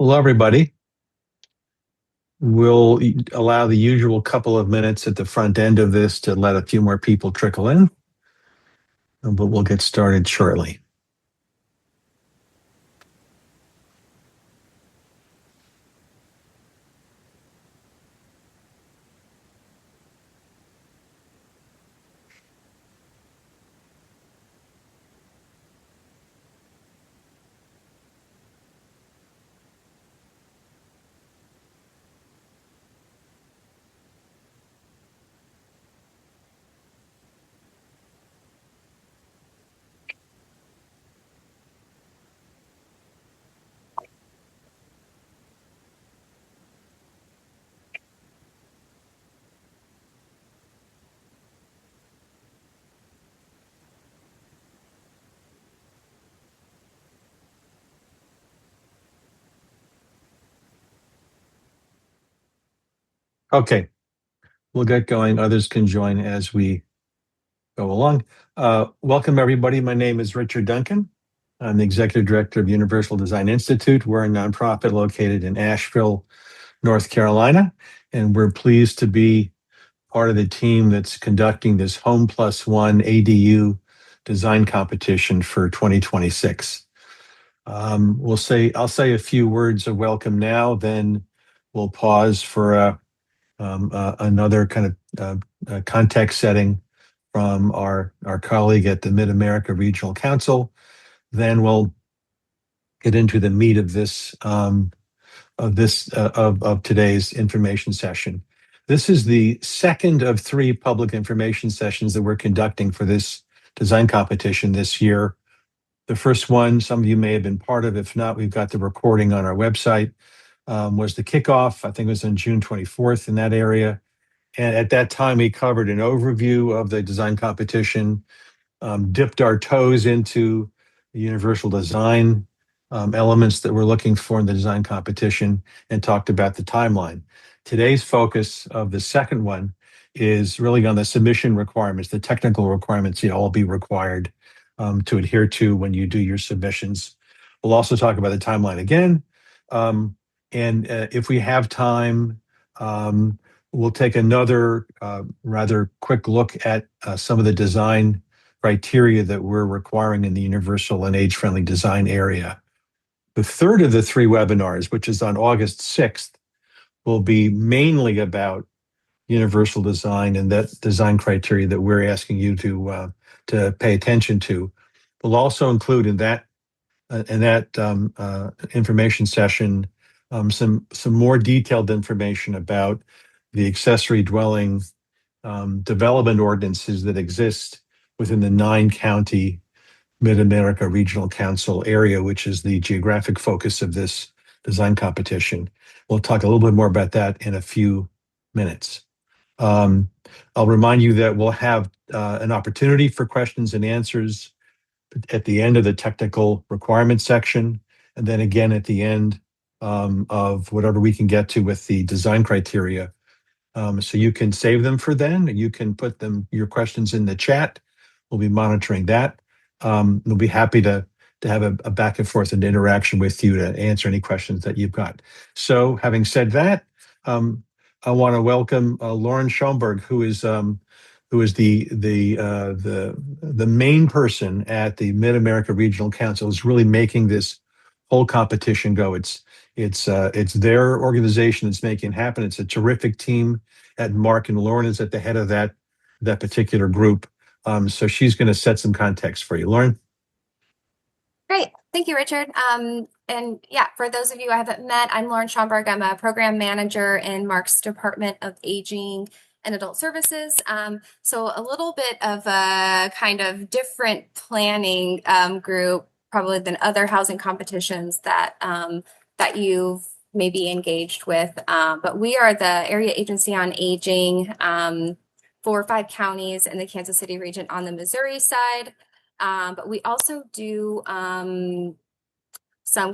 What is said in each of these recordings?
Hello, everybody. We'll allow the usual couple of minutes at the front end of this to let a few more people trickle in, but we'll get started shortly. Okay, we'll get going. Others can join as we go along. Welcome, everybody. My name is Richard Duncan. I'm the Executive Director of Universal Design Institute. We're a nonprofit located in Asheville, North Carolina, and we're pleased to be part of the team that's conducting this Home Plus One ADU design competition for 2026. I'll say a few words of welcome now, then we'll pause for another kind of context setting from our colleague at the Mid-America Regional Council. Then we'll get into the meat of today's information session. This is the second of three public information sessions that we're conducting for this design competition this year. The first one, some of you may have been part of. If not, we've got the recording on our website. Was the kickoff. I think it was on June 24th in that area. And at that time, we covered an overview of the design competition, dipped our toes into the universal design elements that we're looking for in the design competition, and talked about the timeline. Today's focus of the second one is really on the submission requirements, the technical requirements you'll all be required to adhere to when you do your submissions. We'll also talk about the timeline again. And if we have time, we'll take another rather quick look at some of the design criteria that we're requiring in the universal and age-friendly design area. The third of the three webinars, which is on August 6th, will be mainly about universal design and that design criteria that we're asking you to pay attention to. We'll also include in that information session some more detailed information about the accessory dwelling development ordinances that exist within the 9-county Mid-America Regional Council area, which is the geographic focus of this design competition. We'll talk a little bit more about that in a few minutes. I'll remind you that we'll have an opportunity for questions and answers at the end of the technical requirements section, and then again at the end of whatever we can get to with the design criteria. So you can save them for then. You can put your questions in the chat. We'll be monitoring that. We'll be happy to have a back and forth and interaction with you to answer any questions that you've got. So having said that, I want to welcome Lauren Schoenberg, who is the main person at the Mid-America Regional Council, is really making this whole competition go. It's their organization that's making it happen. It's a terrific team at Mark, and Lauren is at the head of that particular group. So she's going to set some context for you. Lauren? Great. Thank you, Richard. And yeah, for those of you I haven't met, I'm Lauren Schomburg. I'm a program manager in Mark's Department of Aging and Adult Services. So a little bit of a kind of different planning group probably than other housing competitions that you've maybe engaged with. But we are the Area Agency on Aging for 5 counties in the Kansas City region on the Missouri side. But we also do some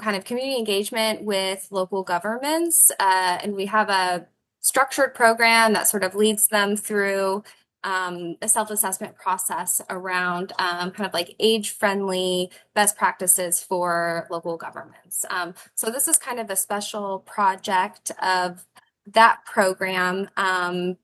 kind of community engagement with local governments. And we have a structured program that sort of leads them through a self-assessment process around kind of like age-friendly best practices for local governments. So this is kind of a special project of that program. And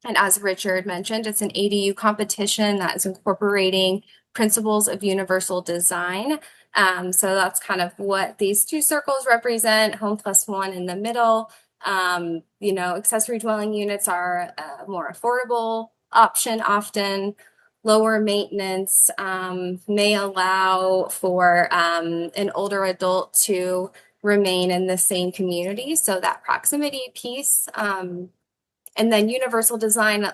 as Richard mentioned, it's an ADU competition that is incorporating principles of universal design. So that's kind of what these two circles represent, home plus one in the middle. Accessory dwelling units are a more affordable option often. Lower maintenance may allow for an older adult to remain in the same community. So that proximity piece. And then universal design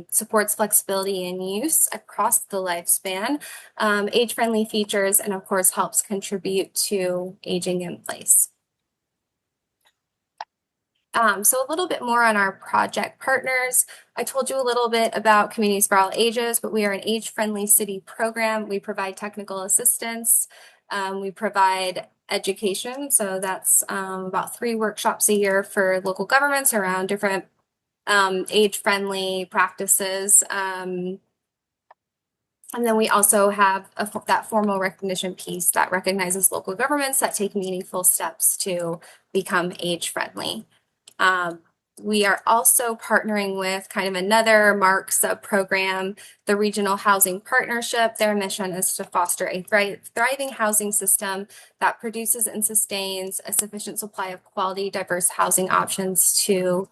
supports flexibility in use across the lifespan, age-friendly features, and of course helps contribute to aging in place. So a little bit more on our project partners. I told you a little bit about Communities for All Ages, but we are an age-friendly city program. We provide technical assistance. We provide education. So that's about 3 workshops a year for local governments around different age-friendly practices. And then we also have that formal recognition piece that recognizes local governments that take meaningful steps to become age-friendly. We are also partnering with kind of another MARC sub-program, the Regional Housing Partnership. Their mission is to foster a thriving housing system that produces and sustains a sufficient supply of quality, diverse housing options to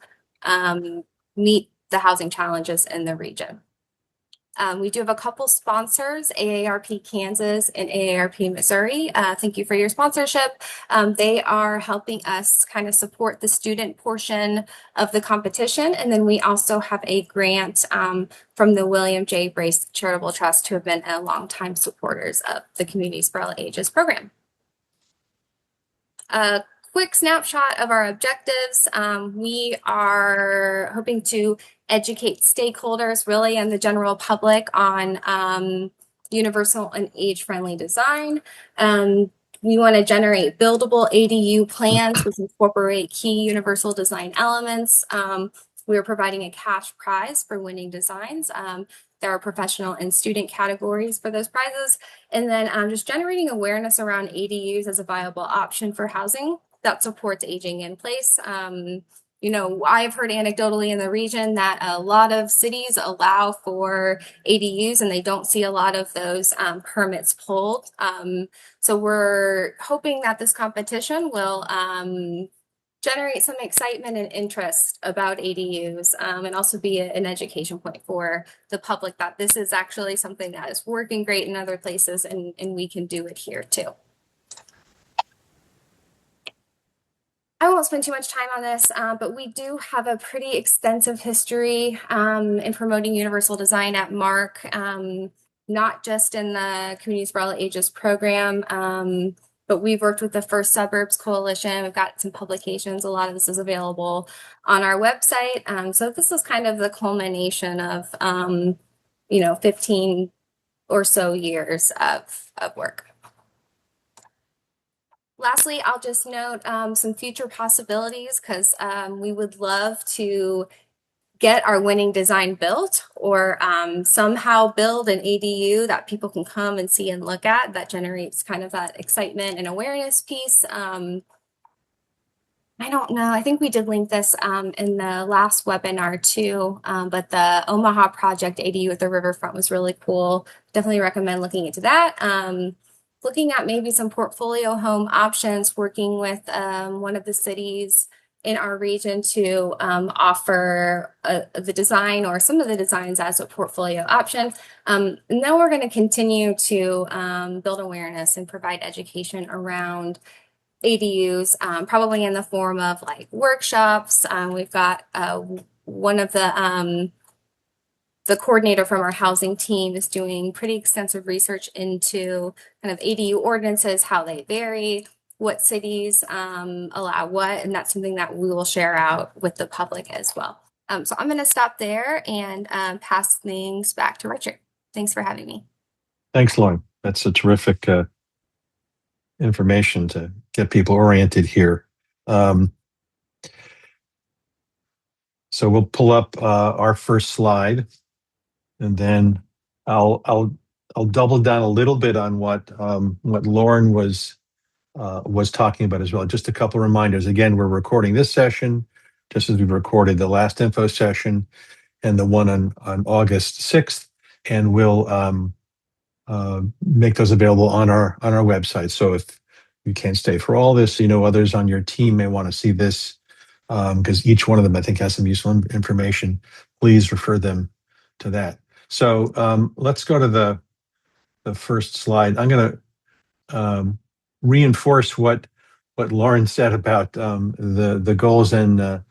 meet the housing challenges in the region. We do have a couple sponsors, AARP Kansas and AARP Missouri. Thank you for your sponsorship. They are helping us kind of support the student portion of the competition. And then we also have a grant from the William J. Brace Charitable Trust, who have been longtime supporters of the Communities for All Ages program. Quick snapshot of our objectives. We are hoping to educate stakeholders really and the general public on universal and age-friendly design. We want to generate buildable ADU plans which incorporate key universal design elements. We are providing a cash prize for winning designs. There are professional and student categories for those prizes. And then just generating awareness around ADUs as a viable option for housing that supports aging in place. I've heard anecdotally in the region that a lot of cities allow for ADUs and they don't see a lot of those permits pulled. So we're hoping that this competition will generate some excitement and interest about ADUs and also be an education point for the public that this is actually something that is working great in other places and we can do it here too. I won't spend too much time on this, but we do have a pretty extensive history in promoting universal design at MARC, not just in the Communities for All Ages program, but we've worked with the First Suburbs Coalition. We've got some publications. A lot of this is available on our website. So this is kind of the culmination of, 15 or so years of work. Lastly, I'll just note some future possibilities because we would love to get our winning design built or somehow build an ADU that people can come and see and look at that generates kind of that excitement and awareness piece. I don't know. I think we did link this in the last webinar too, but the Omaha Project ADU at the riverfront was really cool. Definitely recommend looking into that. Looking at maybe some portfolio home options, working with one of the cities in our region to offer the design or some of the designs as a portfolio option. And then we're going to continue to build awareness and provide education around ADUs, probably in the form of like workshops. We've got one of the coordinator from our housing team is doing pretty extensive research into kind of ADU ordinances, how they vary, what cities allow what, and that's something that we will share out with the public as well. So I'm going to stop there and pass things back to Richard. Thanks for having me. Thanks, Lauren. That's a terrific information to get people oriented here. So we'll pull up our first slide. And then I'll double down a little bit on what Lauren was talking about as well. Just a couple of reminders. Again, we're recording this session just as we recorded the last info session and the one on August 6th, and we'll make those available on our website. So if you can't stay for all this, others on your team may want to see this because each one of them I think has some useful information. Please refer them to that. So let's go to the first slide. I'm going to reinforce what Lauren said about the goals and the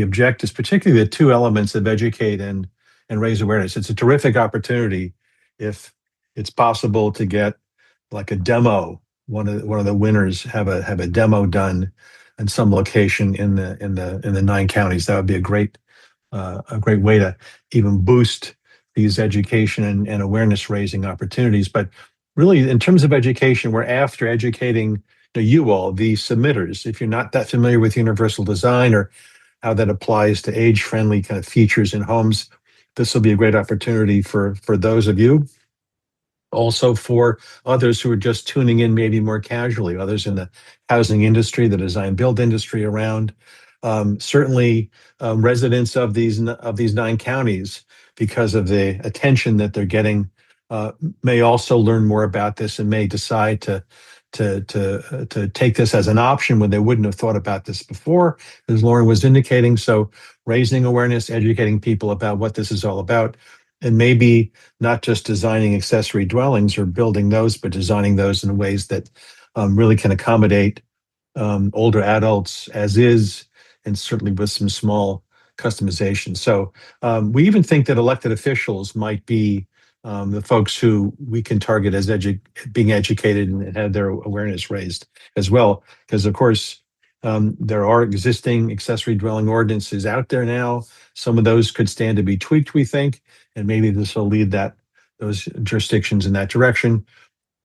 objectives, particularly the two elements of educate and raise awareness. It's a terrific opportunity if it's possible to get like a demo. One of the winners have a demo done in some location in the 9 counties. That would be a great way to even boost these education and awareness raising opportunities. But really, in terms of education, we're after educating you all, the submitters. If you're not that familiar with universal design or how that applies to age-friendly kind of features in homes, this will be a great opportunity for those of you. Also for others who are just tuning in maybe more casually, others in the housing industry, the design build industry around. Certainly residents of these 9 counties, because of the attention that they're getting, may also learn more about this and may decide to take this as an option when they wouldn't have thought about this before, as Lauren was indicating. So raising awareness, educating people about what this is all about, and maybe not just designing accessory dwellings or building those, but designing those in ways that really can accommodate older adults as is, and certainly with some small customization. So we even think that elected officials might be the folks who we can target as being educated and have their awareness raised as well. Because of course, there are existing accessory dwelling ordinances out there now. Some of those could stand to be tweaked, we think, and maybe this will lead those jurisdictions in that direction.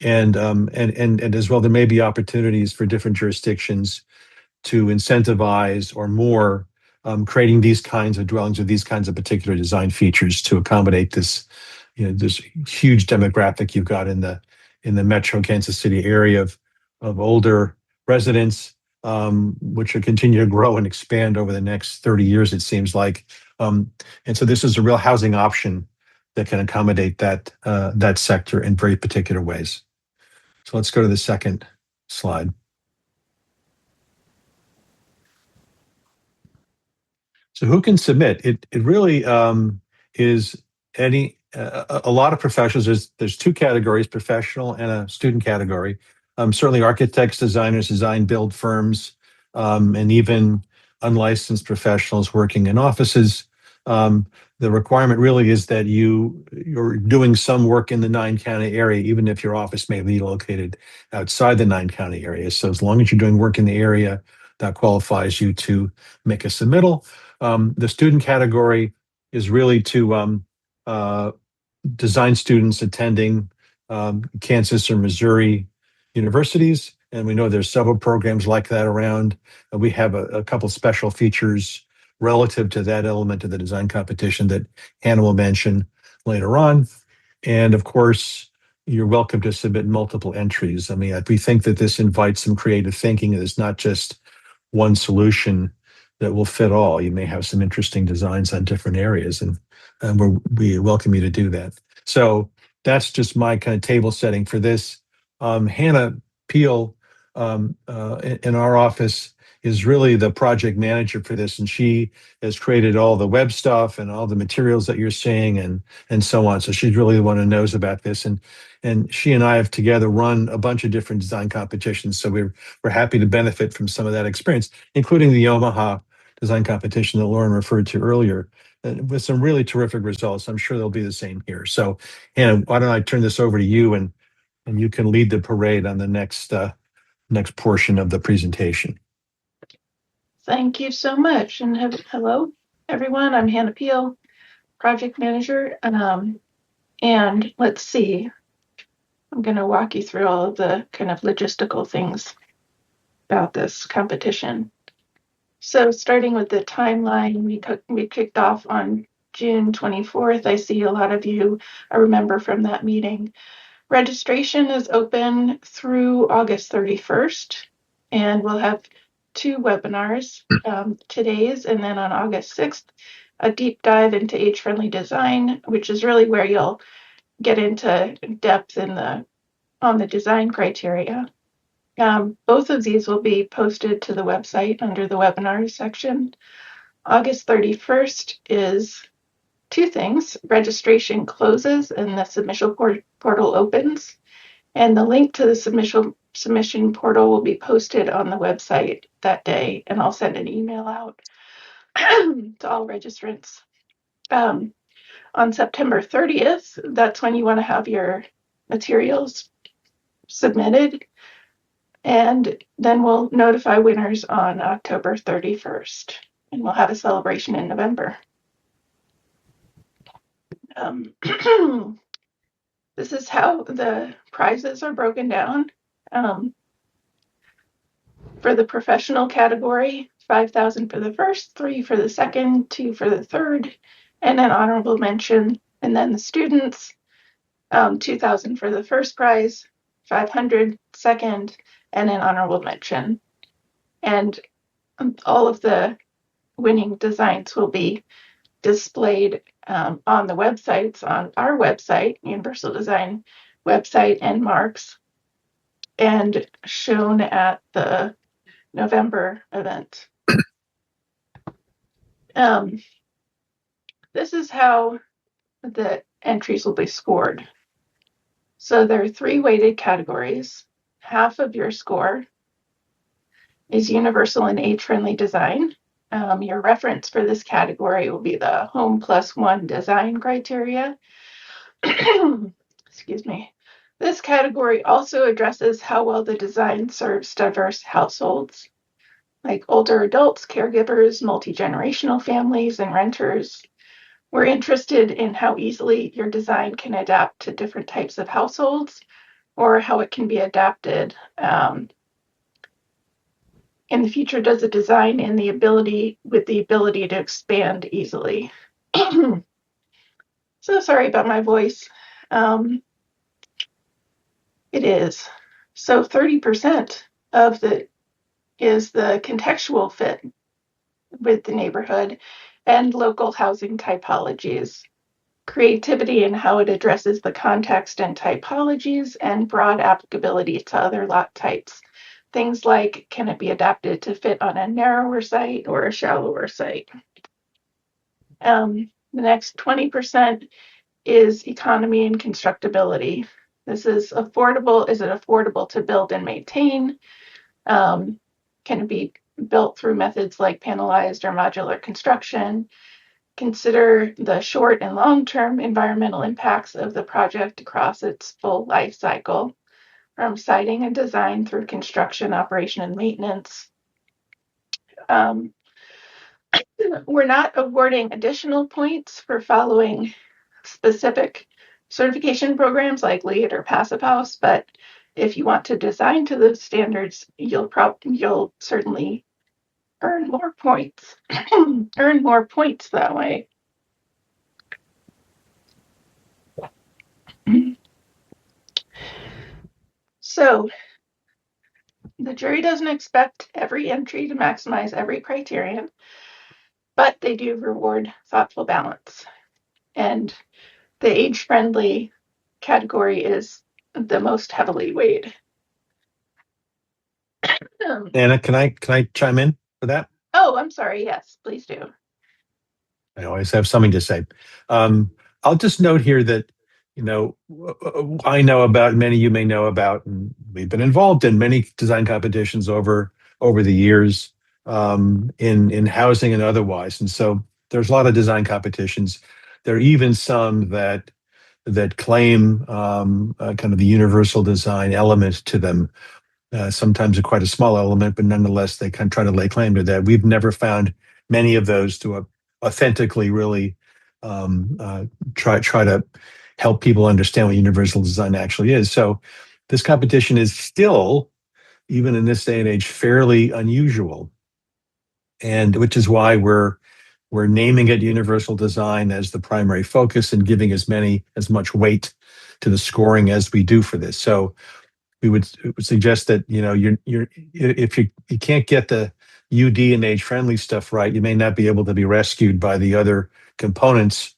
And as well, there may be opportunities for different jurisdictions to incentivize or more creating these kinds of dwellings with these kinds of particular design features to accommodate this huge demographic you've got in the metro Kansas City area of older residents, which will continue to grow and expand over the next 30 years, it seems like. And so this is a real housing option that can accommodate that sector in very particular ways. So let's go to the second slide. So who can submit? It really is a lot of professionals. There's two categories: professional and a student category. Certainly, architects, designers, design build firms, and even unlicensed professionals working in offices. The requirement really is that you're doing some work in the 9 county area, even if your office may be located outside the 9 county area. So as long as you're doing work in the area, that qualifies you to make a submittal. The student category is really to design students attending Kansas or Missouri universities. And we know there's several programs like that around. We have a couple special features relative to that element of the design competition that Hannah will mention later on. And of course, you're welcome to submit multiple entries. I mean, we think that this invites some creative thinking. It's not just one solution that will fit all. You may have some interesting designs on different areas, and we welcome you to do that. So that's just my kind of table setting for this. Hannah Peel in our office is really the project manager for this, and she has created all the web stuff and all the materials that you're seeing and so on. So she's really the one who knows about this, and she and I have together run a bunch of different design competitions. So we're happy to benefit from some of that experience, including the Omaha design competition that Lauren referred to earlier, with some really terrific results. I'm sure they'll be the same here. So Hannah, why don't I turn this over to you, and you can lead the parade on the next portion of the presentation. Thank you so much. And hello, everyone. I'm Hannah Peel, project manager. And let's see, I'm going to walk you through all of the kind of logistical things about this competition. So starting with the timeline, we kicked off on June 24th. I see a lot of you I remember from that meeting. Registration is open through August 31st, and we'll have 2 webinars, today's and then on August 6th, a deep dive into age-friendly design, which is really where you'll get into depth on the design criteria. Both of these will be posted to the website under the webinars section. August 31st is 2 things. Registration closes and the submission portal opens. And the link to the submission portal will be posted on the website that day. And I'll send an email out to all registrants. On September 30th, that's when you want to have your materials submitted. And then we'll notify winners on October 31st. And we'll have a celebration in November. This is how the prizes are broken down. For the professional category, $5,000 for the first, 3 for the second, 2 for the third, and an honorable mention. And then the students, $2,000 for the first prize, $500 second, and an honorable mention. And all of the winning designs will be displayed on the websites, on our website, Universal Design website, and Mark's, and shown at the November event. This is how the entries will be scored. So there are 3 weighted categories. Half of your score is universal and age-friendly design. Your reference for this category will be the Home Plus One design criteria. Excuse me. This category also addresses how well the design serves diverse households, like older adults, caregivers, multi-generational families, and renters. We're interested in how easily your design can adapt to different types of households, or how it can be adapted in the future. Does a design with the ability to expand easily? So sorry about my voice. It is. So 30% of is the contextual fit with the neighborhood and local housing typologies, creativity in how it addresses the context and typologies, and broad applicability to other lot types. Things like, can it be adapted to fit on a narrower site or a shallower site? The next 20% is economy and constructability. This is affordable. Is it affordable to build and maintain? Can it be built through methods like panelized or modular construction? Consider the short and long-term environmental impacts of the project across its full life cycle, from siting and design through construction, operation, and maintenance. We're not awarding additional points for following specific certification programs like LEED or Passive House, but if you want to design to those standards, you'll certainly earn more points. Earn more points that way. So the jury doesn't expect every entry to maximize every criterion, but they do reward thoughtful balance. And the age-friendly category is the most heavily weighed. Anna, can I chime in for that? Oh, I'm sorry. Yes, please do. I always have something to say. I'll just note here that, I know about, many of you may know about, and we've been involved in many design competitions over the years, in housing and otherwise. And so there's a lot of design competitions. There are even some that claim kind of the universal design element to them. Sometimes quite a small element, but nonetheless, they kind of try to lay claim to that. We've never found many of those to authentically really try to help people understand what universal design actually is. So this competition is still, even in this day and age, fairly unusual, and which is why we're We're naming it universal design as the primary focus and giving as much weight to the scoring as we do for this. So we would suggest that, if you can't get the UD and age friendly stuff right, you may not be able to be rescued by the other components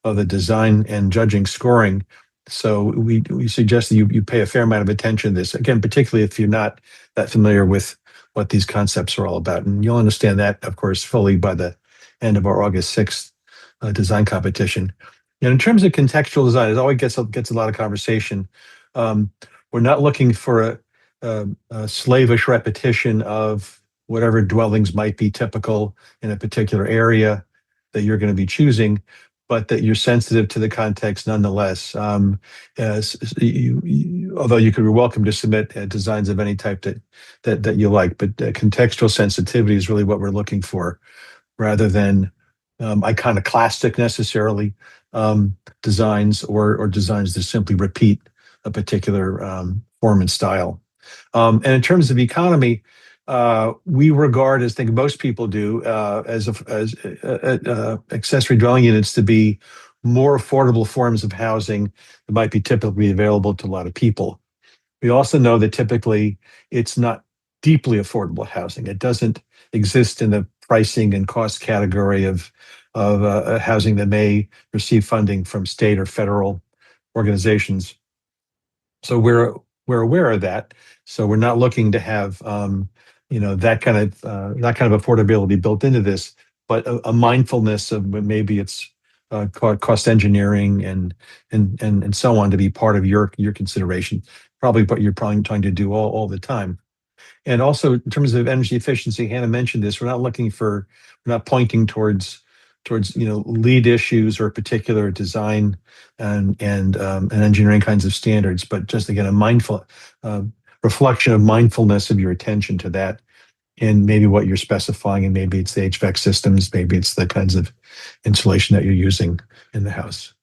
of the design and judging scoring. So we suggest that you pay a fair amount of attention to this. Again, particularly if you're not that familiar with what these concepts are all about. And you'll understand that, of course, fully by the end of our August 6th design competition. And in terms of contextual design, it always gets a lot of conversation. We're not looking for a slavish repetition of whatever dwellings might be typical in a particular area that you're going to be choosing, but that you're sensitive to the context nonetheless. Although you could be welcome to submit designs of any type that you like, but contextual sensitivity is really what we're looking for, rather than iconoclastic necessarily designs or designs that simply repeat a particular form and style. And in terms of economy, we regard, as I think most people do, as accessory dwelling units to be more affordable forms of housing that might be typically available to a lot of people. We also know that typically it's not deeply affordable housing. It doesn't exist in the pricing and cost category of housing that may receive funding from state or federal organizations. So we're aware of that. So we're not looking to have that kind of affordability built into this, but a mindfulness of maybe it's cost engineering and so on to be part of your consideration. Probably what you're probably trying to do all the time. And also in terms of energy efficiency, Hannah mentioned this. We're not pointing towards lead issues or particular design and engineering kinds of standards, but just again a mindful reflection of mindfulness of your attention to that, and maybe what you're specifying, and maybe it's the HVAC systems, maybe it's the kinds of insulation that you're using in the house.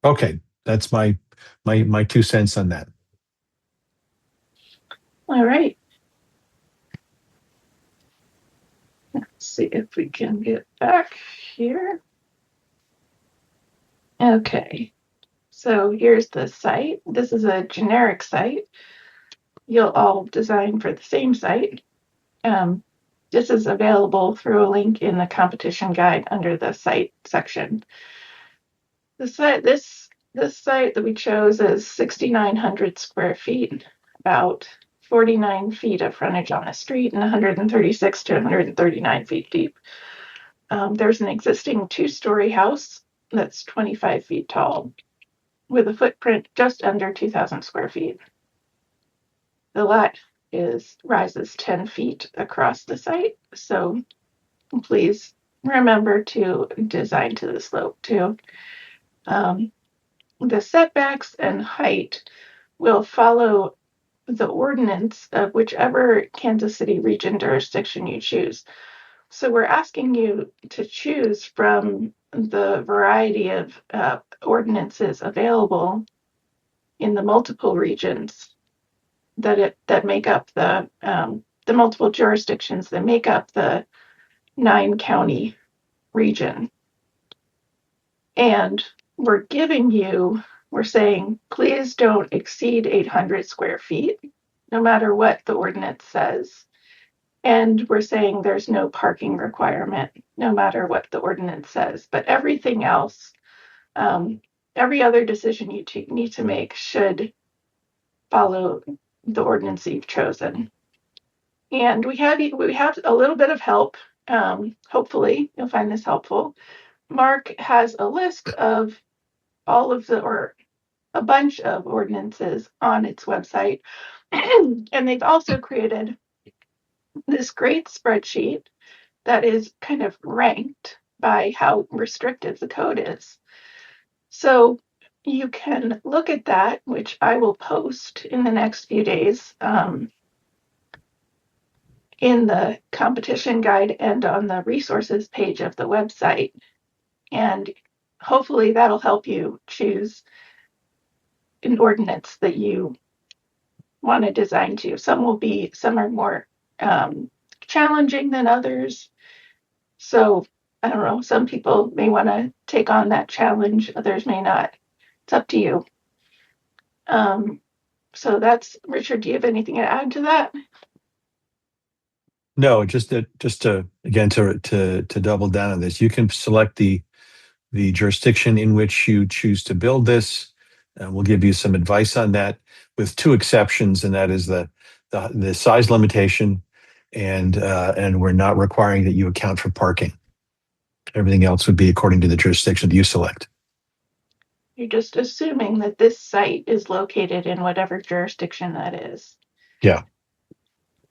Okay, that's my 2 cents on that. All right. Let's see if we can get back here. Okay. So here's the site. This is a generic site. You'll all design for the same site. This is available through a link in the competition guide under the site section. This site that we chose is 6,900 square feet, about 49 feet of frontage on a street, and 136 to 139 feet deep. There's an existing 2-story house that's 25 feet tall, with a footprint just under 2,000 square feet. The lot rises 10 feet across the site, so please remember to design to the slope too. The setbacks and height will follow the ordinance of whichever Kansas City region jurisdiction you choose. So we're asking you to choose from the variety of ordinances available in the multiple regions that make up the multiple jurisdictions that make up the 9-county region. And we're saying, please don't exceed 800 square feet, no matter what the ordinance says. And we're saying there's no parking requirement, no matter what the ordinance says. But everything else, every other decision you need to make should follow the ordinance you've chosen. And we have a little bit of help. Hopefully you'll find this helpful. Mark has a list of a bunch of ordinances on its website. And they've also created this great spreadsheet that is kind of ranked by how restrictive the code is. So you can look at that, which I will post in the next few days in the competition guide and on the resources page of the website. And hopefully that'll help you choose an ordinance that you want to design to. Some are more challenging than others. So I don't know, some people may want to take on that challenge, others may not. It's up to you. So that's, Richard, do you have anything to add to that? No, just to again to double down on this, you can select the jurisdiction in which you choose to build this. We'll give you some advice on that, with two exceptions, and that is the size limitation, and we're not requiring that you account for parking. Everything else would be according to the jurisdiction that you select. You're just assuming that this site is located in whatever jurisdiction that is. Yeah.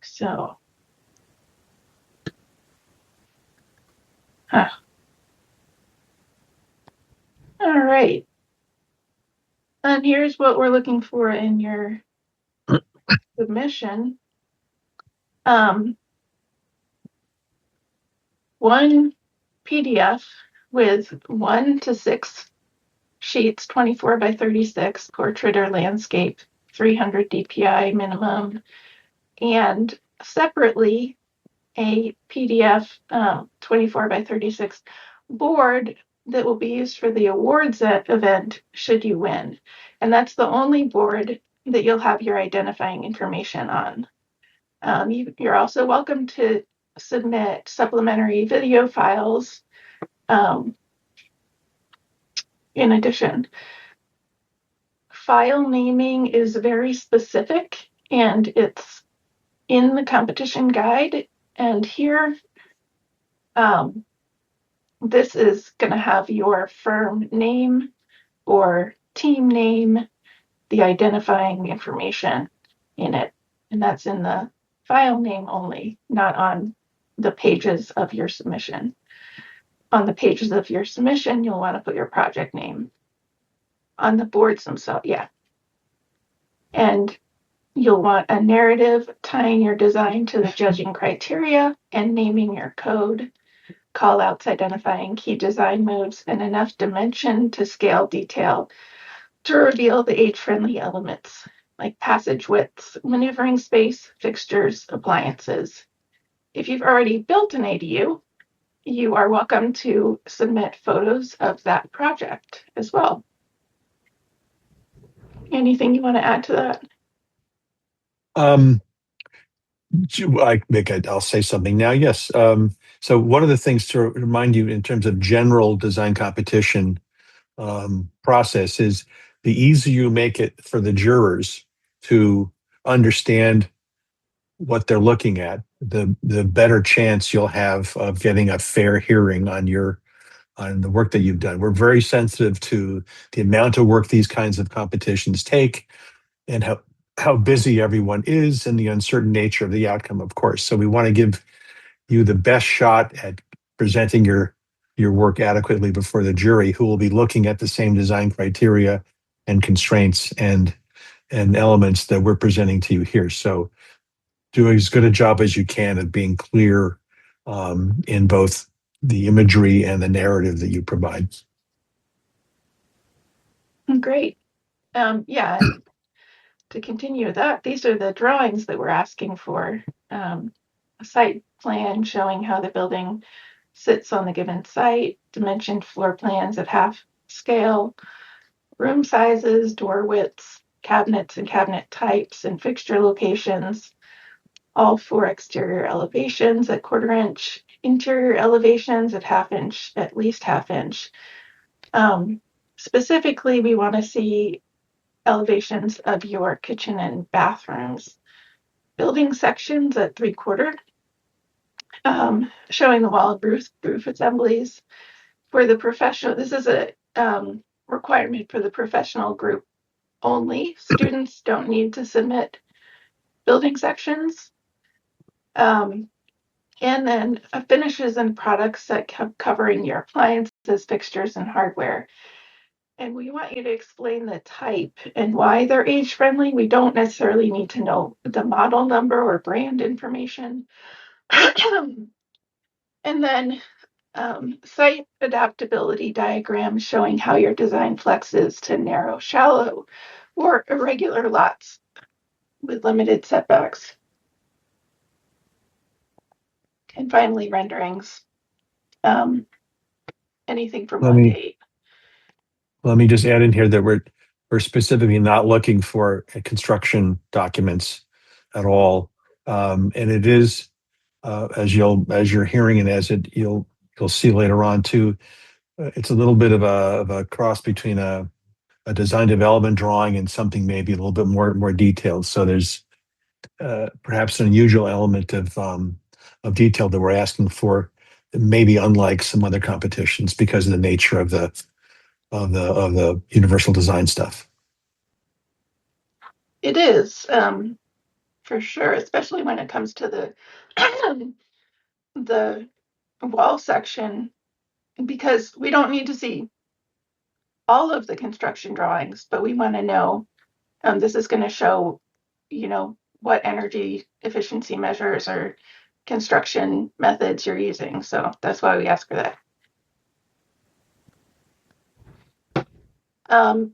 So, all right. And here's what we're looking for in your submission. One PDF with 1 to 6 sheets, 24 by 36, portrait or landscape, 300 DPI minimum, and separately a PDF 24 by 36 board that will be used for the awards event should you win. And that's the only board that you'll have your identifying information on. You're also welcome to submit supplementary video files in addition. File naming is very specific and it's in the competition guide. And here, this is going to have your firm name or team name, the identifying information in it. And that's in the file name only, not on the pages of your submission. On the pages of your submission, you'll want to put your project name. On the boards themselves, yeah. And you'll want a narrative tying your design to the judging criteria and naming your code, callouts identifying key design moves, and enough dimension to scale detail to reveal the age-friendly elements like passage widths, maneuvering space, fixtures, appliances. If you've already built an ADU, you are welcome to submit photos of that project as well. Anything you want to add to that? I'll say something now. Yes. So one of the things to remind you in terms of general design competition process is the easier you make it for the jurors to understand what they're looking at, the better chance you'll have of getting a fair hearing on the work that you've done. We're very sensitive to the amount of work these kinds of competitions take and how busy everyone is and the uncertain nature of the outcome, of course. So we want to give you the best shot at presenting your work adequately before the jury, who will be looking at the same design criteria and constraints and elements that we're presenting to you here. So do as good a job as you can of being clear in both the imagery and the narrative that you provide. Great. Yeah, to continue that, these are the drawings that we're asking for. A site plan showing how the building sits on the given site, dimensioned floor plans at half scale, room sizes, door widths, cabinets and cabinet types, and fixture locations, all 4 exterior elevations at 1/4 inch, interior elevations at at least half inch. Specifically, we want to see elevations of your kitchen and bathrooms, building sections at 3/4, showing the wall roof assemblies. For the professional, this is a requirement for the professional group only. Students don't need to submit building sections. And then finishes and products that covering your appliances, fixtures, and hardware. And we want you to explain the type and why they're age friendly. We don't necessarily need to know the model number or brand information. And then site adaptability diagram showing how your design flexes to narrow, shallow, or irregular lots with limited setbacks. And finally, renderings anything from Let 1 to me 8. let me just add in here that we're specifically not looking for construction documents at all. And it is as you're hearing and you'll see later on too, it's a little bit of a cross between a design development drawing and something maybe a little bit more detailed. So there's perhaps an unusual element of detail that we're asking for, maybe unlike some other competitions because of the nature of the universal design stuff. It is, for sure, especially when it comes to the wall section, because we don't need to see all of the construction drawings, but we want to know, this is going to show, what energy efficiency measures or construction methods you're using. So that's why we ask for that.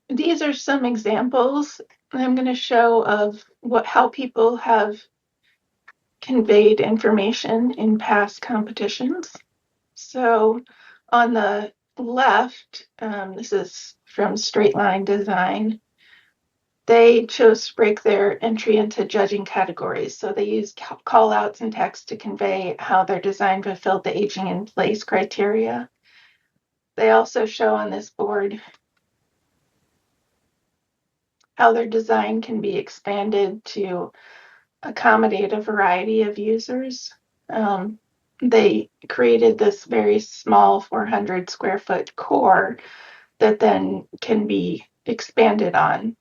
These are some examples I'm going to show of how people have conveyed information in past competitions. So on the left, this is from Straight Line Design. They chose to break their entry into judging categories. So they used call outs and text to convey how their design fulfilled the aging in place criteria. They also show on this board how their design can be expanded to accommodate a variety of users. They created this very small 400 square foot core that then can be expanded on,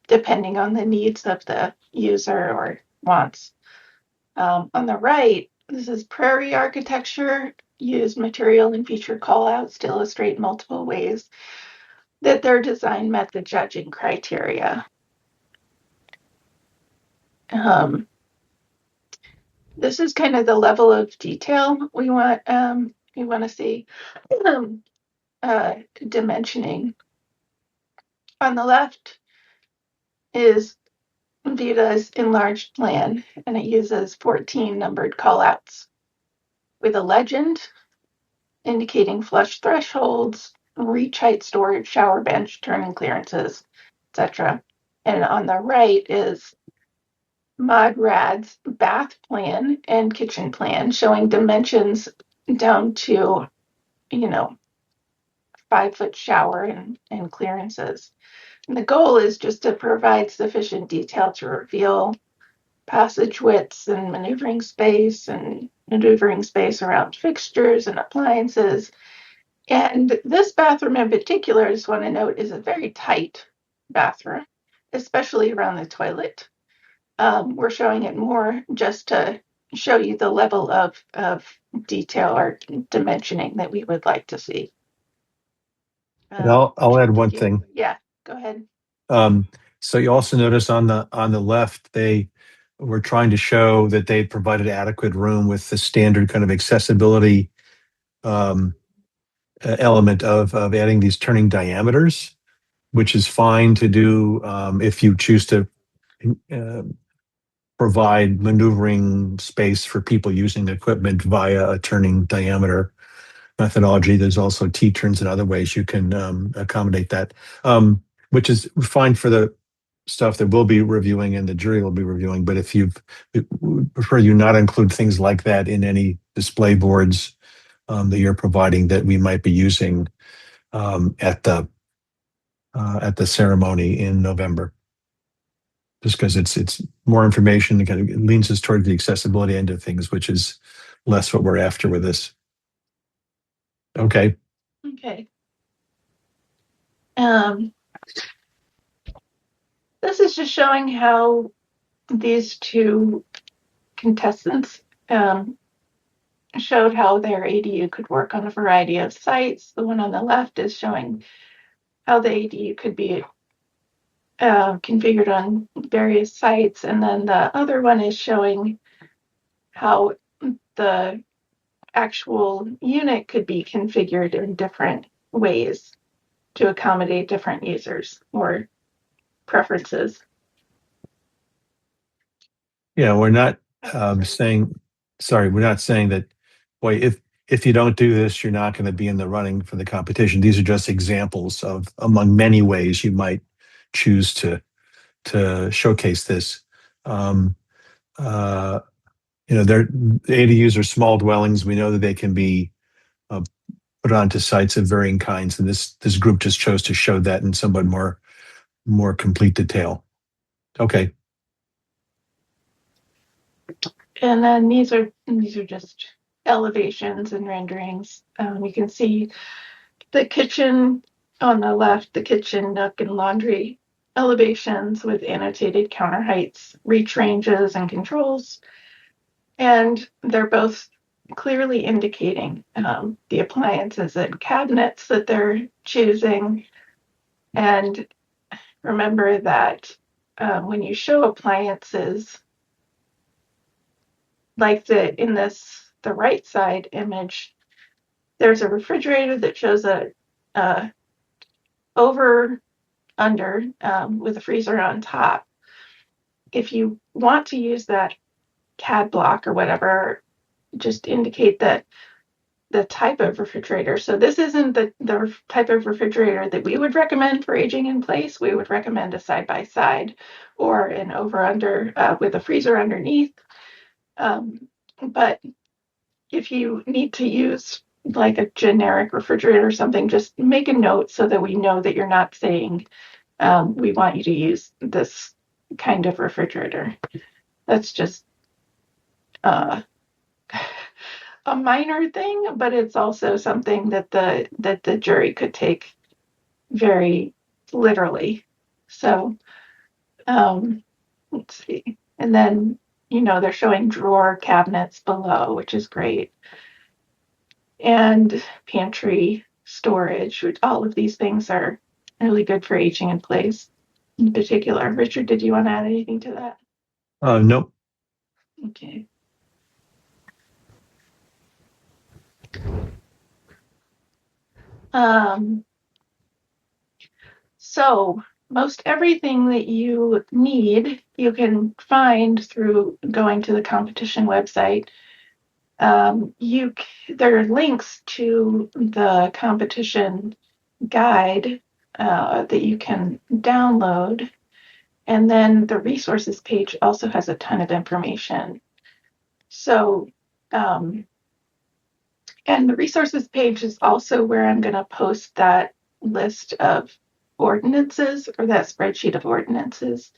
depending on the needs of the user or wants. On the right, this is Prairie architecture, used material and feature callouts to illustrate multiple ways that their design met the judging criteria. This is kind of the level of detail we want to see. Dimensioning. On the left is viewed as enlarged plan, and it uses 14 numbered callouts with a legend indicating flush thresholds, reach height storage, shower bench, turning clearances, etc. And on the right is ModRad's bath plan and kitchen plan showing dimensions down to, 5-foot shower and clearances. And the goal is just to provide sufficient detail to reveal passage widths and maneuvering space around fixtures and appliances. And this bathroom in particular, I just want to note, is a very tight bathroom, especially around the toilet. We're showing it more just to show you the level of detail or dimensioning that we would like to see. And I'll add one thing. Yeah, go ahead. So you also notice on the left, they were trying to show that they provided adequate room with the standard kind of accessibility element of adding these turning diameters, which is fine to do if you choose to provide maneuvering space for people using the equipment via a turning diameter methodology. There's also T-turns and other ways you can accommodate that, which is fine for the stuff that we'll be reviewing and the jury will be reviewing. But if we prefer you not include things like that in any display boards that you're providing that we might be using at the ceremony in November. Just because it's more information, it kind of leans us toward the accessibility end of things, which is less what we're after with this. Okay. Okay. This is just showing how these two contestants showed how their ADU could work on a variety of sites. The one on the left is showing how the ADU could be configured on various sites, and then the other one is showing how the actual unit could be configured in different ways to accommodate different users or preferences. Yeah, we're not saying that, boy, if if you don't do this, you're not going to be in the running for the competition. These are just examples of among many ways you might choose to showcase this. Um, uh, they're ADUs are small dwellings. We know that they can be put onto sites of varying kinds, and this group just chose to show that in somewhat more complete detail. Okay. And then these are just elevations and renderings. You can see the kitchen on the left, the kitchen, nook, and laundry elevations with annotated counter heights, reach ranges, and controls. And they're both clearly indicating the appliances and cabinets that they're choosing. And remember that when you show appliances, like the right side image, there's a refrigerator that shows a over under with a freezer on top. If you want to use that CAD block or whatever, just indicate that the type of refrigerator. So this isn't the type of refrigerator that we would recommend for aging in place. We would recommend a side by side or an over under with a freezer underneath. But if you need to use like a generic refrigerator or something, just make a note so that we know that you're not saying we want you to use this kind of refrigerator. That's just a minor thing, but it's also something that the jury could take very literally. So let's see. And then, they're showing drawer cabinets below, which is great. And pantry storage, which all of these things are really good for aging in place in particular. Richard, did you want to add anything to that? Nope. Okay. So most everything that you need, you can find through going to the competition website. There are links to the competition guide that you can download. And then the resources page also has a ton of information. So, and the resources page is also where I'm going to post that list of ordinances or that spreadsheet of ordinances.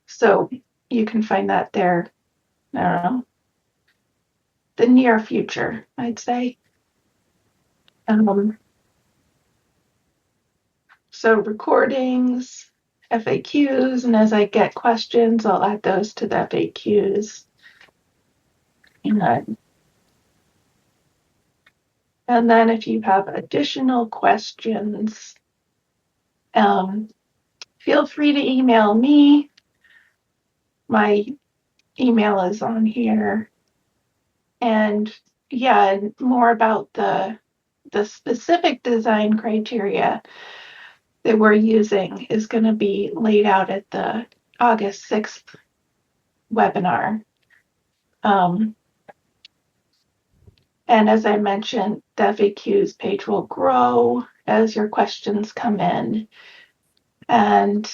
So you can find that there, I don't know, the near future, I'd say. So recordings, FAQs, and as I get questions, I'll add those to the FAQs. And then if you have additional questions, feel free to email me. My email is on here. And yeah, more about the specific design criteria that we're using is going to be laid out at the August 6th webinar. And as I mentioned, the FAQs page will grow as your questions come in. And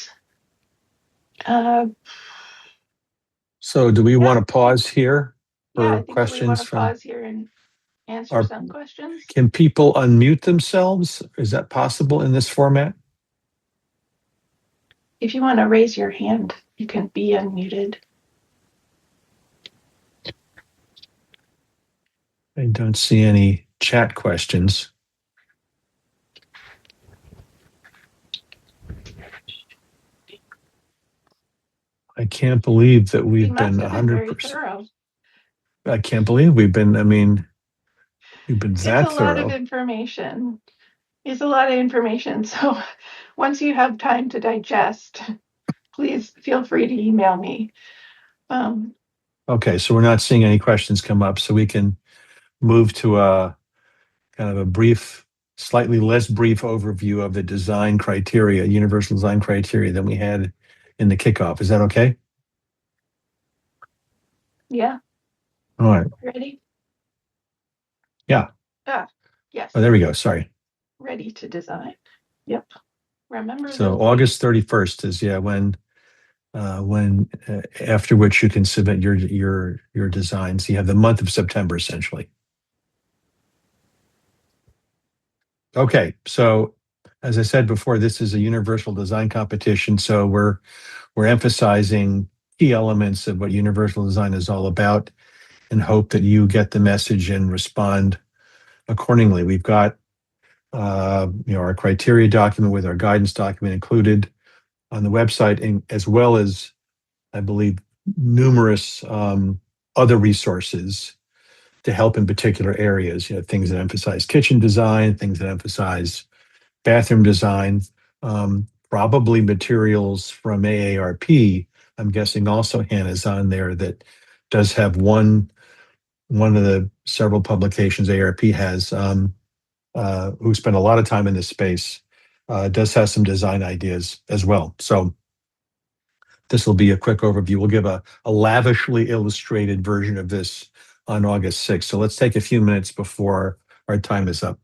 so do we want to pause here for I think questions we want to from pause here and answer some questions. Can people unmute themselves? Is that possible in this format? If you want to raise your hand, you can be unmuted. I don't see any chat questions. I can't believe that we've been 100%. I can't believe we've been that It's a thorough. lot of information. It's a lot of information. So once you have time to digest, please feel free to email me. Okay, so we're not seeing any questions come up, so we can move to a kind of a brief, slightly less brief overview of the design criteria, universal design criteria than we had in the kickoff. Is that okay? Yeah. All right. Ready? Yeah. Yes. Oh, there we go. Sorry. Ready to design. Yep. Remember So those August 31st is, yeah, when after which you can submit your designs. You have the month of September essentially. Okay, so as I said before, this is a universal design competition, so we're emphasizing key elements of what universal design is all about and hope that you get the message and respond accordingly. We've got our criteria document with our guidance document included on the website, and as well as, I believe, numerous other resources to help in particular areas. Things that emphasize kitchen design, things that emphasize bathroom design, probably materials from AARP. I'm guessing also Hannah's on there that does have one of the several publications AARP has, who spent a lot of time in this space, does have some design ideas as well. So this will be a quick overview. We'll give a lavishly illustrated version of this on August 6th. So let's take a few minutes before our time is up.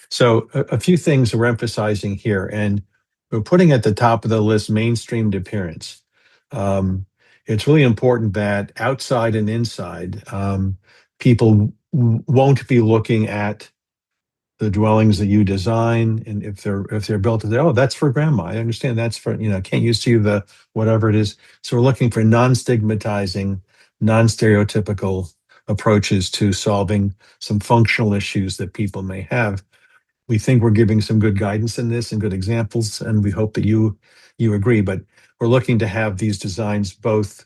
So a few things we're emphasizing here, and we're putting at the top of the list mainstreamed appearance. It's really important that outside and inside, people won't be looking at the dwellings that you design, and if they're built to say, oh, that's for grandma. I understand that's for, can't you see the whatever it is? So we're looking for non-stigmatizing, non-stereotypical approaches to solving some functional issues that people may have. We think we're giving some good guidance in this and good examples, and we hope that you agree. But we're looking to have these designs both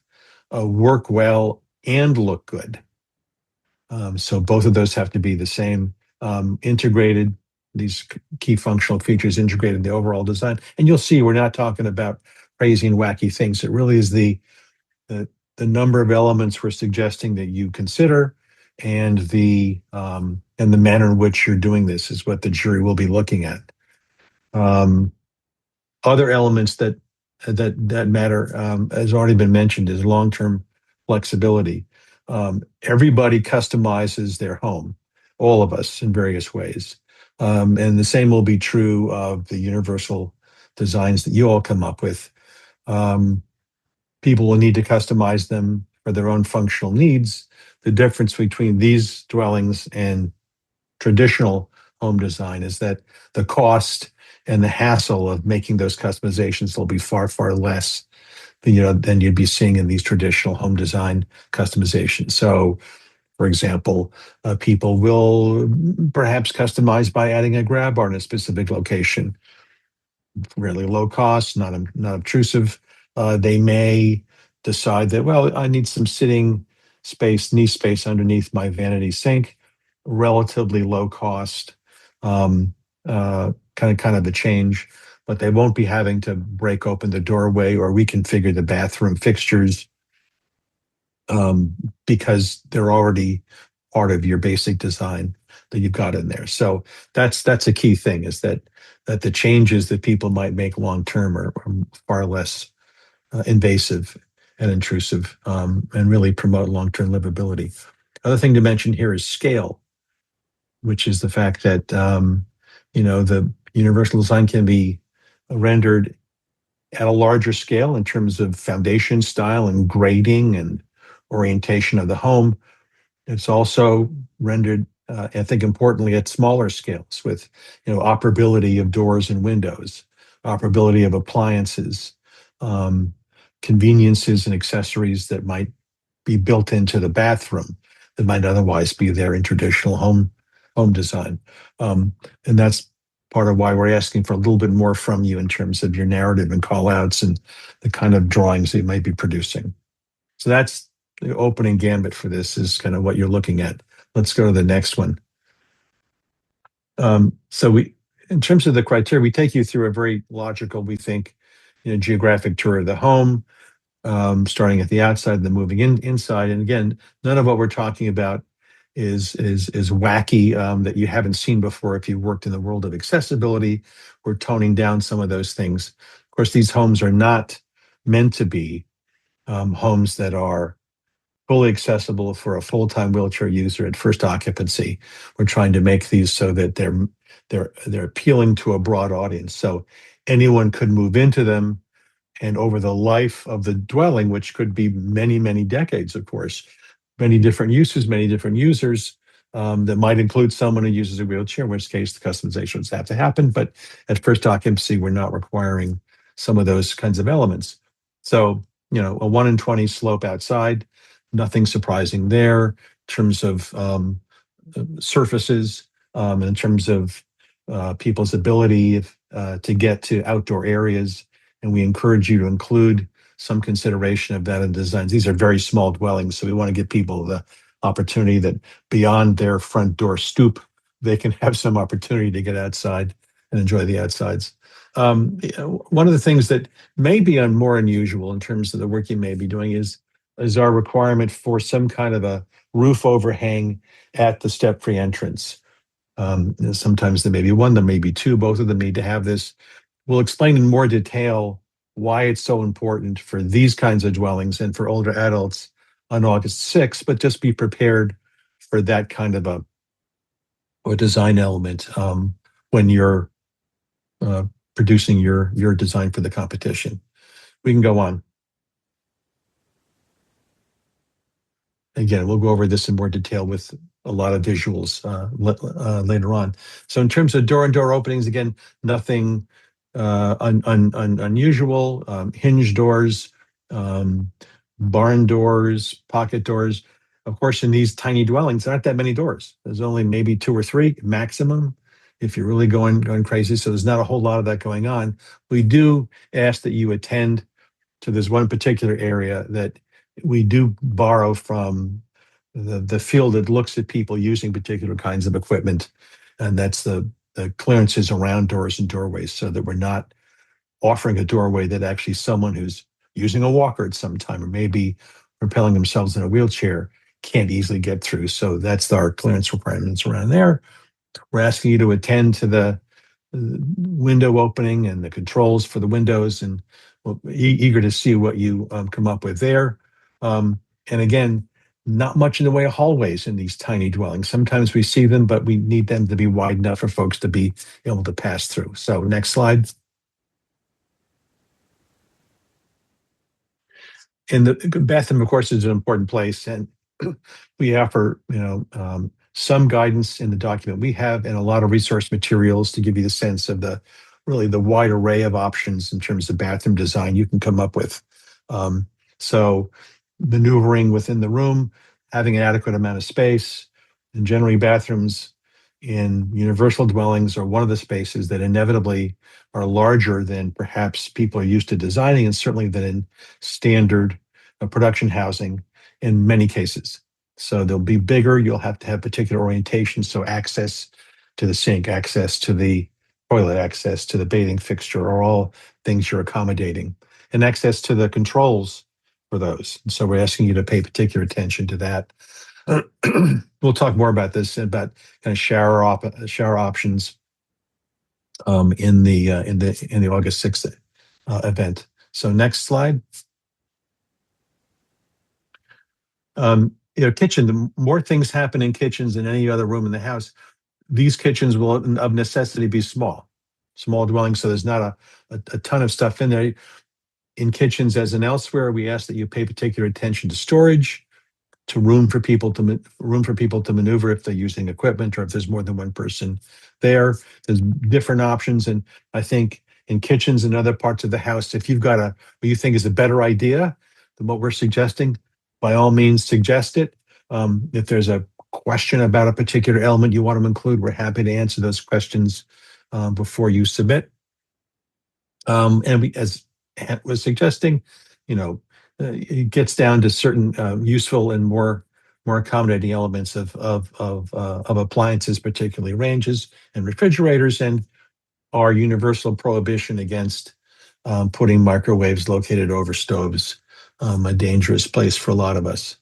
work well and look good. So both of those have to be the same, integrated, these key functional features integrated in the overall design. And you'll see we're not talking about crazy and wacky things. It really is the number of elements we're suggesting that you consider, and the manner in which you're doing this is what the jury will be looking at. Other elements that matter, has already been mentioned, is long-term flexibility. Everybody customizes their home, all of us in various ways. And the same will be true of the universal designs that you all come up with. People will need to customize them for their own functional needs. The difference between these dwellings and traditional home design is that the cost and the hassle of making those customizations will be far, far less than you'd be seeing in these traditional home design customizations. So, for example, people will perhaps customize by adding a grab bar in a specific location. Really low cost, not obtrusive. They may decide that, well, I need some sitting space, knee space underneath my vanity sink. Relatively low cost, kind of a change, but they won't be having to break open the doorway or reconfigure the bathroom fixtures, because they're already part of your basic design that you've got in there. So that's a key thing, is that the changes that people might make long term are far less invasive and intrusive, and really promote long-term livability. Other thing to mention here is scale, which is the fact that the universal design can be rendered at a larger scale in terms of foundation style and grading and orientation of the home. It's also rendered, I think importantly, at smaller scales with operability of doors and windows, operability of appliances, conveniences and accessories that might be built into the bathroom that might otherwise be there in traditional home design. And that's part of why we're asking for a little bit more from you in terms of your narrative and call outs and the kind of drawings that you might be producing. So that's the opening gambit for this, is kind of what you're looking at. Let's go to the next one. So in terms of the criteria, we take you through a very logical, we think, geographic tour of the home, starting at the outside and then moving inside. And again, none of what we're talking about is wacky, that you haven't seen before if you've worked in the world of accessibility. We're toning down some of those things. Of course, these homes are not meant to be homes that are fully accessible for a full-time wheelchair user at first occupancy. We're trying to make these so that they're appealing to a broad audience. So anyone could move into them, and over the life of the dwelling, which could be many, many decades, of course, many different uses, many different users, that might include someone who uses a wheelchair, in which case the customizations have to happen. But at first occupancy, we're not requiring some of those kinds of elements. So, a 1 in 20 slope outside, nothing surprising there in terms of surfaces, in terms of people's ability to get to outdoor areas. And we encourage you to include some consideration of that in designs. These are very small dwellings, so we want to give people the opportunity that beyond their front door stoop, they can have some opportunity to get outside and enjoy the outsides. One of the things that may be more unusual in terms of the work you may be doing is our requirement for some kind of a roof overhang at the step-free entrance. Sometimes there may be one, there may be two, both of them need to have this. We'll explain in more detail why it's so important for these kinds of dwellings and for older adults on August 6th, but just be prepared for that kind of a design element when you're producing your design for the competition. We can go on. Again, we'll go over this in more detail with a lot of visuals later on. So in terms of door-and-door openings, again, nothing unusual. Hinge doors, barn doors, pocket doors. Of course, in these tiny dwellings, there aren't that many doors. There's only maybe 2 or 3 maximum if you're really going crazy. So there's not a whole lot of that going on. We do ask that you attend to this one particular area that we do borrow from the field that looks at people using particular kinds of equipment. And that's the clearances around doors and doorways, so that we're not offering a doorway that actually someone who's using a walker at some time or maybe propelling themselves in a wheelchair can't easily get through. So that's our clearance requirements around there. We're asking you to attend to the window opening and the controls for the windows, and we're eager to see what you come up with there. And again, not much in the way of hallways in these tiny dwellings. Sometimes we see them, but we need them to be wide enough for folks to be able to pass through. So next slide. And the bathroom, of course, is an important place, and we offer, some guidance in the document we have and a lot of resource materials to give you the sense of the wide array of options in terms of bathroom design you can come up with. So maneuvering within the room, having an adequate amount of space, and generally bathrooms in universal dwellings are one of the spaces that inevitably are larger than perhaps people are used to designing, and certainly than in standard production housing in many cases. So they'll be bigger. You'll have to have particular orientation. So access to the sink, access to the toilet, access to the bathing fixture are all things you're accommodating, and access to the controls for those. And so we're asking you to pay particular attention to that. We'll talk more about this, about kind of shower options in the August 6th event. So next slide. Kitchen, the more things happen in kitchens than any other room in the house, these kitchens will of necessity be small dwellings. So there's not a ton of stuff in there. In kitchens, as in elsewhere, we ask that you pay particular attention to storage, to room for people to maneuver if they're using equipment or if there's more than one person there. There's different options, and I think in kitchens and other parts of the house, if you've got what you think is a better idea than what we're suggesting, by all means suggest it. If there's a question about a particular element you want to include, we're happy to answer those questions before you submit. And we, as Ant was suggesting, it gets down to certain useful and more accommodating elements of appliances, particularly ranges and refrigerators, and our universal prohibition against putting microwaves located over stoves, a dangerous place for a lot of us.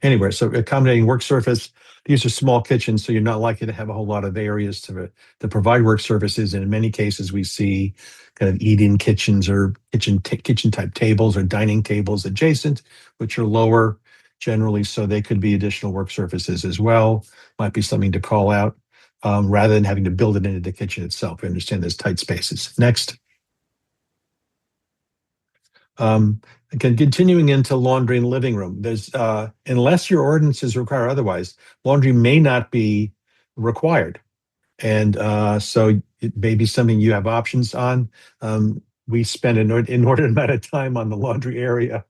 Anyway, so accommodating work surface. These are small kitchens, so you're not likely to have a whole lot of areas to provide work surfaces. And in many cases, we see kind of eat-in kitchens or kitchen type tables or dining tables adjacent, which are lower generally, so they could be additional work surfaces as well. Might be something to call out rather than having to build it into the kitchen itself. We understand there's tight spaces. Next. Again, continuing into laundry and living room, there's unless your ordinances require otherwise, laundry may not be required. And so it may be something you have options on. We spent an inordinate amount of time on the laundry area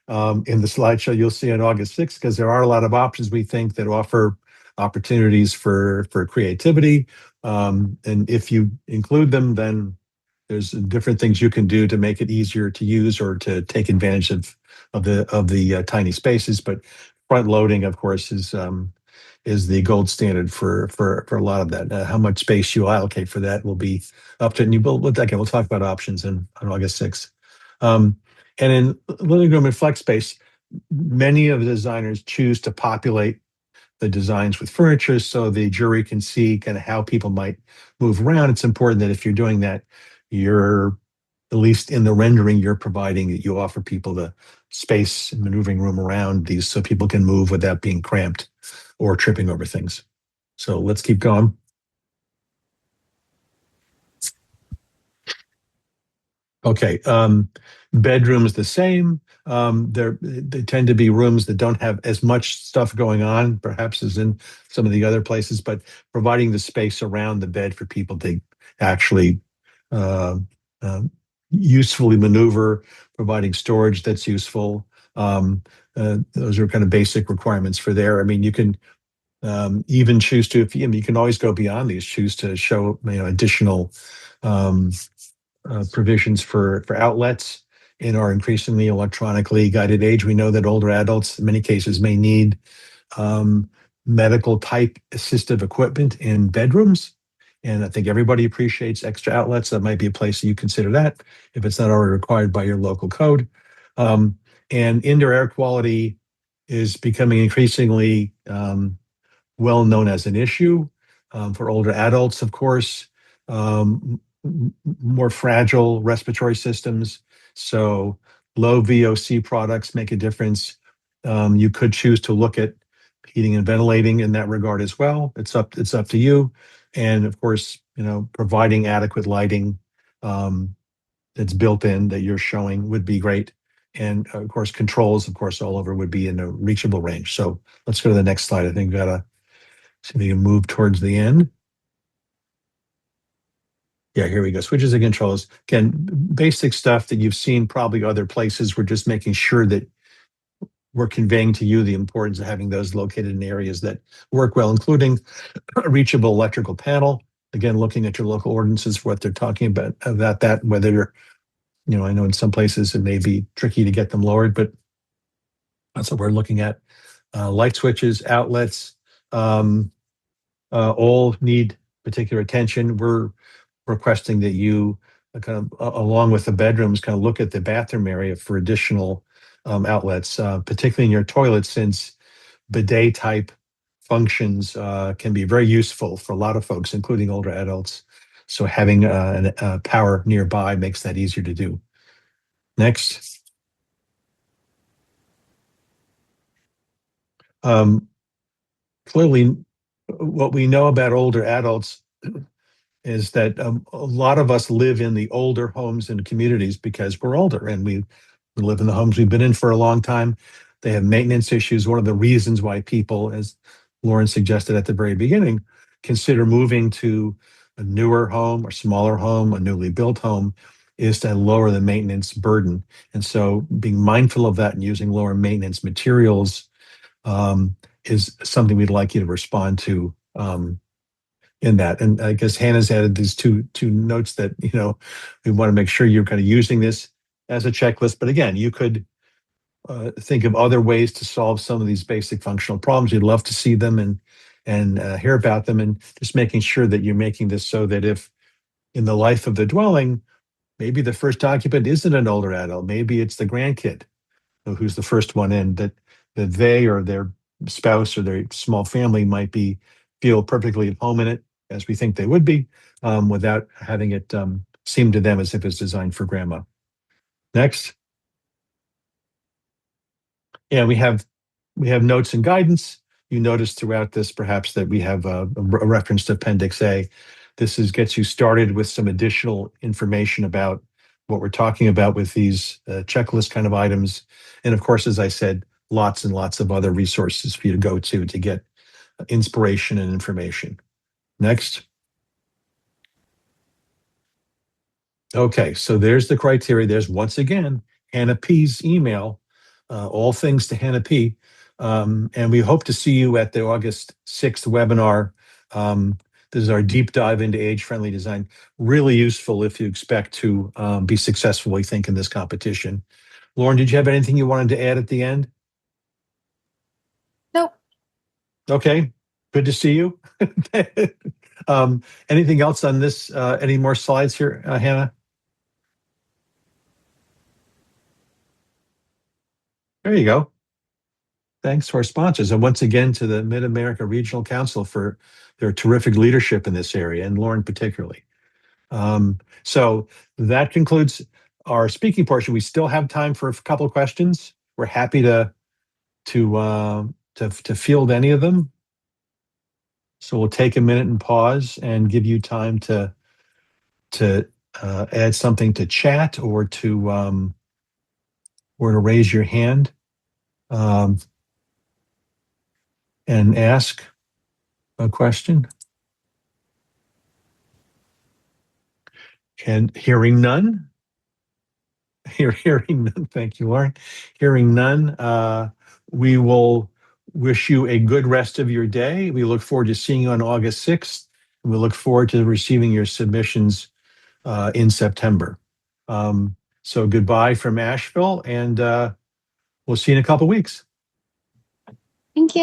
in the slideshow you'll see on August 6th, because there are a lot of options we think that offer opportunities for creativity. And if you include them, then there's different things you can do to make it easier to use or to take advantage of the tiny spaces. But front loading, of course, is the gold standard for a lot of that. How much space you allocate for that will be up to you. We'll talk about options on August 6th. And in living room and flex space, many of the designers choose to populate the designs with furniture so the jury can see kind of how people might move around. It's important that if you're doing that, you're at least in the rendering you're providing that you offer people the space and maneuvering room around these so people can move without being cramped or tripping over things. So let's keep going. Okay, bedrooms the same. They tend to be rooms that don't have as much stuff going on, perhaps as in some of the other places, but providing the space around the bed for people to actually usefully maneuver, providing storage that's useful. Those are kind of basic requirements for there. I mean, you can even choose to, you can always go beyond these, choose to show additional provisions for outlets in our increasingly electronically guided age. We know that older adults in many cases may need medical type assistive equipment in bedrooms. And I think everybody appreciates extra outlets. That might be a place that you consider that if it's not already required by your local code. And indoor air quality is becoming increasingly well known as an issue for older adults, of course. More fragile respiratory systems. So low VOC products make a difference. You could choose to look at heating and ventilating in that regard as well. It's up to you. And of course, providing adequate lighting that's built in that you're showing would be great. And of course, controls, of course, all over would be in a reachable range. So let's go to the next slide. I think we've got to see if we can move towards the end. Yeah, here we go. Switches and controls. Again, basic stuff that you've seen probably other places. We're just making sure that we're conveying to you the importance of having those located in areas that work well, including a reachable electrical panel. Again, looking at your local ordinances for what they're talking about that, whether you're, I know in some places it may be tricky to get them lowered, but that's what we're looking at. Light switches, outlets, all need particular attention. We're requesting that you kind of, along with the bedrooms, kind of look at the bathroom area for additional outlets, particularly in your toilets, since bidet type functions can be very useful for a lot of folks, including older adults. So having power nearby makes that easier to do. Next. Clearly, what we know about older adults is that a lot of us live in the older homes and communities because we're older and we live in the homes we've been in for a long time. They have maintenance issues. One of the reasons why people, as Lauren suggested at the very beginning, consider moving to a newer home or smaller home, a newly built home, is to lower the maintenance burden. And so being mindful of that and using lower maintenance materials is something we'd like you to respond to in that. And I guess Hannah's added these two notes that, we want to make sure you're kind of using this as a checklist. But again, you could think of other ways to solve some of these basic functional problems. You'd love to see them and hear about them, and just making sure that you're making this so that if in the life of the dwelling, maybe the first occupant isn't an older adult, maybe it's the grandkid who's the first one in, that they or their spouse or their small family might feel perfectly at home in it, as we think they would be, without having it seem to them as if it's designed for grandma. Next. Yeah, we have we have notes and guidance. You notice throughout this perhaps that we have a reference to Appendix A. This gets you started with some additional information about what we're talking about with these checklist kind of items. And of course, as I said, lots and lots of other resources for you to go to get inspiration and information. Next. Okay, so there's the criteria. There's once again Hannah P's email, all things to Hannah P. And we hope to see you at the August 6th webinar. This is our deep dive into age-friendly design. Really useful if you expect to be successful, we think, in this competition. Lauren, did you have anything you wanted to add at the end? Nope. Okay, good to see you. Anything else on this? Any more slides here, Hannah? There you go. Thanks to our sponsors, and once again to the Mid-America Regional Council for their terrific leadership in this area, and Lauren particularly. So that concludes our speaking portion. We still have time for a couple of questions. We're happy to field any of them. So we'll take a minute and pause and give you time to add something to chat or to raise your hand and ask a question. And hearing none. Hearing none. Thank you, Lauren. Hearing none. We will wish you a good rest of your day. We look forward to seeing you on August 6th. And we look forward to receiving your submissions in September. So goodbye from Asheville, and we'll see you in a couple weeks. Thank you.